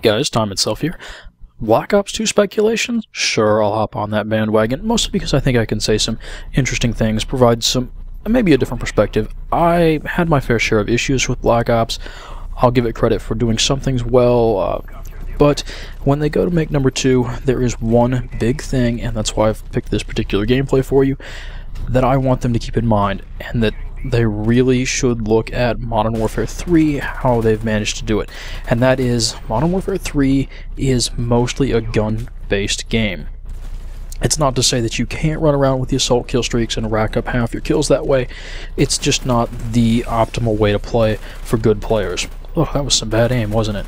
guys, Time Itself here. Black Ops 2 speculation? Sure, I'll hop on that bandwagon, mostly because I think I can say some interesting things, provide some, maybe a different perspective. I had my fair share of issues with Black Ops. I'll give it credit for doing some things well, but when they go to make number 2, there is one big thing, and that's why I've picked this particular gameplay for you, that I want them to keep in mind, and that they really should look at Modern Warfare 3, how they've managed to do it. And that is, Modern Warfare 3 is mostly a gun-based game. It's not to say that you can't run around with the assault kill streaks and rack up half your kills that way. It's just not the optimal way to play for good players. Oh, that was some bad aim, wasn't it?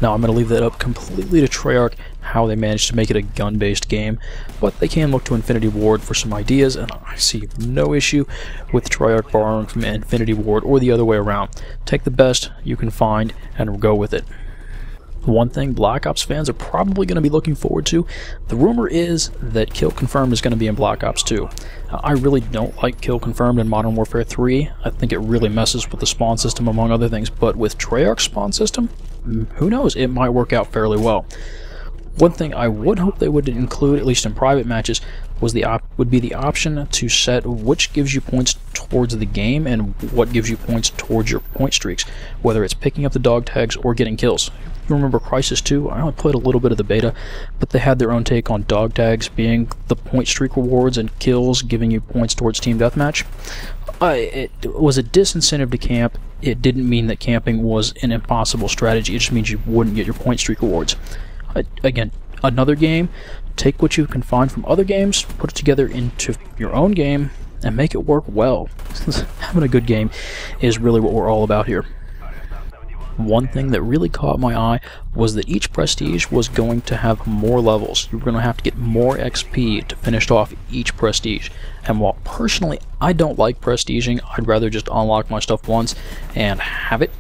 Now, I'm going to leave that up completely to Treyarch, how they managed to make it a gun-based game, but they can look to Infinity Ward for some ideas, and I see no issue with Treyarch borrowing from Infinity Ward or the other way around. Take the best you can find and go with it. One thing Black Ops fans are probably going to be looking forward to, the rumor is that Kill Confirmed is going to be in Black Ops 2. I really don't like Kill Confirmed in Modern Warfare 3. I think it really messes with the spawn system among other things, but with Treyarch's spawn system, who knows, it might work out fairly well. One thing I would hope they would include, at least in private matches, would be the option to set which gives you points towards the game and what gives you points towards your point streaks, whether it's picking up the dog tags or getting kills. You remember Crisis 2? I only played a little bit of the beta, but they had their own take on dog tags being the point streak rewards and kills giving you points towards team deathmatch. It was a disincentive to camp. It didn't mean that camping was an impossible strategy. It just means you wouldn't get your point streak rewards. Again, another game, take what you can find from other games, put it together into your own game, and make it work well. Having a good game is really what we're all about here. One thing that really caught my eye was that each prestige was going to have more levels. You were going to have to get more XP to finish off each prestige. And while personally I don't like prestiging, I'd rather just unlock my stuff once and have it.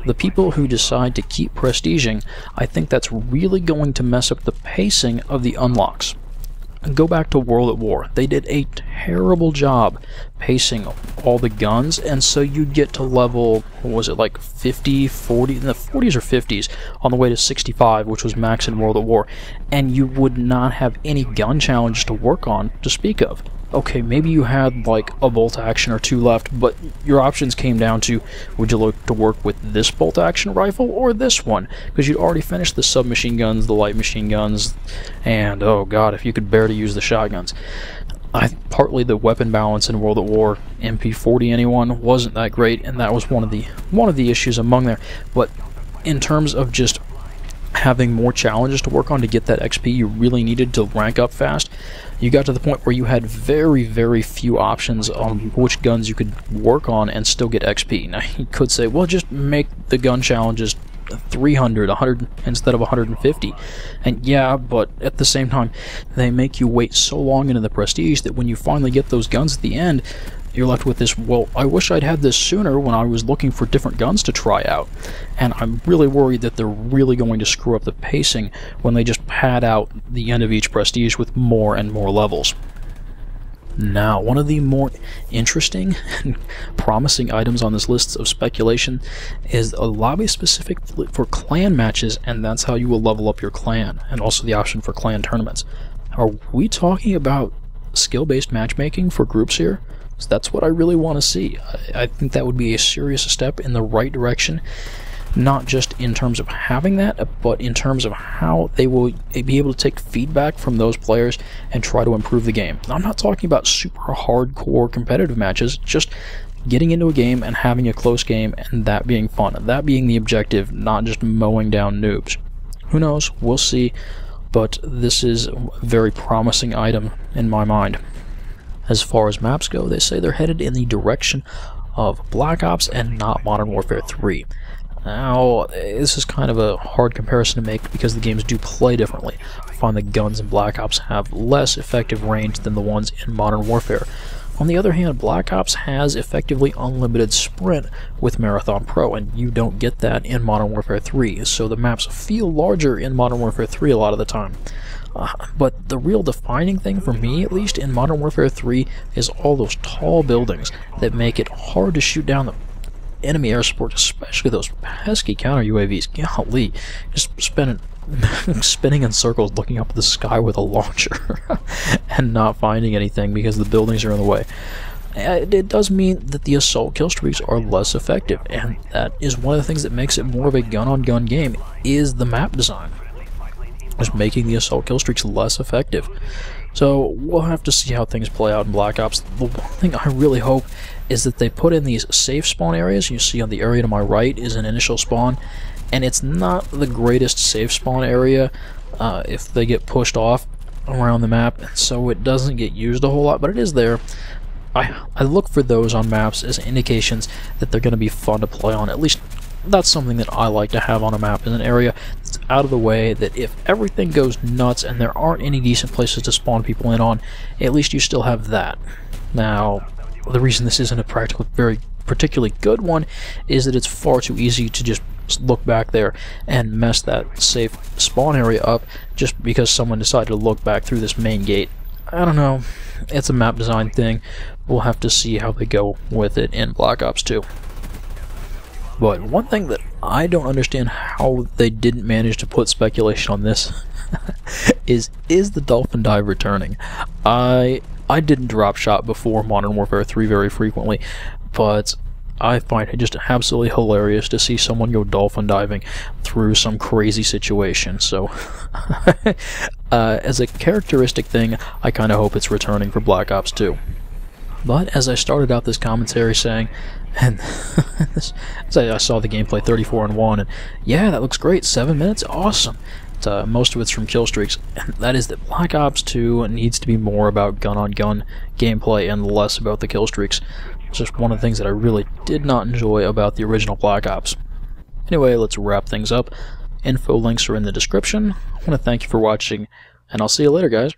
The people who decide to keep prestiging, I think that's really going to mess up the pacing of the unlocks. Go back to World at War. They did a terrible job pacing all the guns, and so you'd get to level, what was it, like 50, 40, in the 40s or 50s, on the way to 65, which was max in World at War, and you would not have any gun challenges to work on to speak of. Okay, maybe you had like a bolt action or two left, but your options came down to, would you look to work with this bolt action rifle or this one? Because you'd already finished the submachine guns, the light machine guns, and oh god, if you could bear to use the shotguns. Partly the weapon balance in World at War, MP40 anyone, wasn't that great, and that was one of the issues among there. But in terms of just having more challenges to work on to get that XP you really needed to rank up fast, you got to the point where you had very, very few options on which guns you could work on and still get XP. Now, you could say, well, just make the gun challenges 300, 100 instead of 150. And yeah, but at the same time, they make you wait so long into the prestige that when you finally get those guns at the end, you're left with this, well, I wish I'd had this sooner when I was looking for different guns to try out. And I'm really worried that they're really going to screw up the pacing when they just pad out the end of each prestige with more and more levels. Now, one of the more interesting and promising items on this list of speculation is a lobby specific for clan matches, and that's how you will level up your clan, and also the option for clan tournaments. Are we talking about skill-based matchmaking for groups here? That's what I really want to see. I think that would be a serious step in the right direction, not just in terms of having that, but in terms of how they will be able to take feedback from those players and try to improve the game. I'm not talking about super hardcore competitive matches, just getting into a game and having a close game and that being fun, that being the objective, not just mowing down noobs. Who knows? We'll see, but this is a very promising item in my mind. As far as maps go, they say they're headed in the direction of Black Ops and not Modern Warfare 3. Now, this is kind of a hard comparison to make because the games do play differently. I find the guns in Black Ops have less effective range than the ones in Modern Warfare. On the other hand, Black Ops has effectively unlimited sprint with Marathon Pro, and you don't get that in Modern Warfare 3, so the maps feel larger in Modern Warfare 3 a lot of the time. But the real defining thing for me, at least, in Modern Warfare 3 is all those tall buildings that make it hard to shoot down them. enemy air support, especially those pesky counter UAVs. Golly, just spinning in circles looking up at the sky with a launcher and not finding anything because the buildings are in the way. It does mean that the assault kill streaks are less effective, and that is one of the things that makes it more of a gun-on-gun game, is the map design. Just making the assault kill streaks less effective. So we'll have to see how things play out in Black Ops. The one thing I really hope is that they put in these safe spawn areas. You see on the area to my right is an initial spawn, and it's not the greatest safe spawn area if they get pushed off around the map, so it doesn't get used a whole lot, but it is there. I look for those on maps as indications that they're going to be fun to play on. At least that's something that I like to have on a map, in an area that's out of the way, that if everything goes nuts and there aren't any decent places to spawn people in on, at least you still have that. Now, the reason this isn't a very particularly good one is that it's far too easy to just look back there and mess that safe spawn area up just because someone decided to look back through this main gate. I don't know. It's a map design thing. We'll have to see how they go with it in Black Ops 2. But one thing that I don't understand how they didn't manage to put speculation on this is the Dolphin Dive returning? I didn't drop shot before Modern Warfare 3 very frequently, but I find it just absolutely hilarious to see someone go dolphin diving through some crazy situation. So, as a characteristic thing, I kind of hope it's returning for Black Ops 2. But as I started out this commentary saying, and I saw the gameplay 34-1, and yeah, that looks great, 7 minutes, awesome. Most of it's from kill streaks, and that is that Black Ops 2 needs to be more about gun-on-gun gameplay and less about the kill streaks. It's just one of the things that I really did not enjoy about the original Black Ops. Anyway, let's wrap things up. Info links are in the description. I want to thank you for watching, and I'll see you later, guys.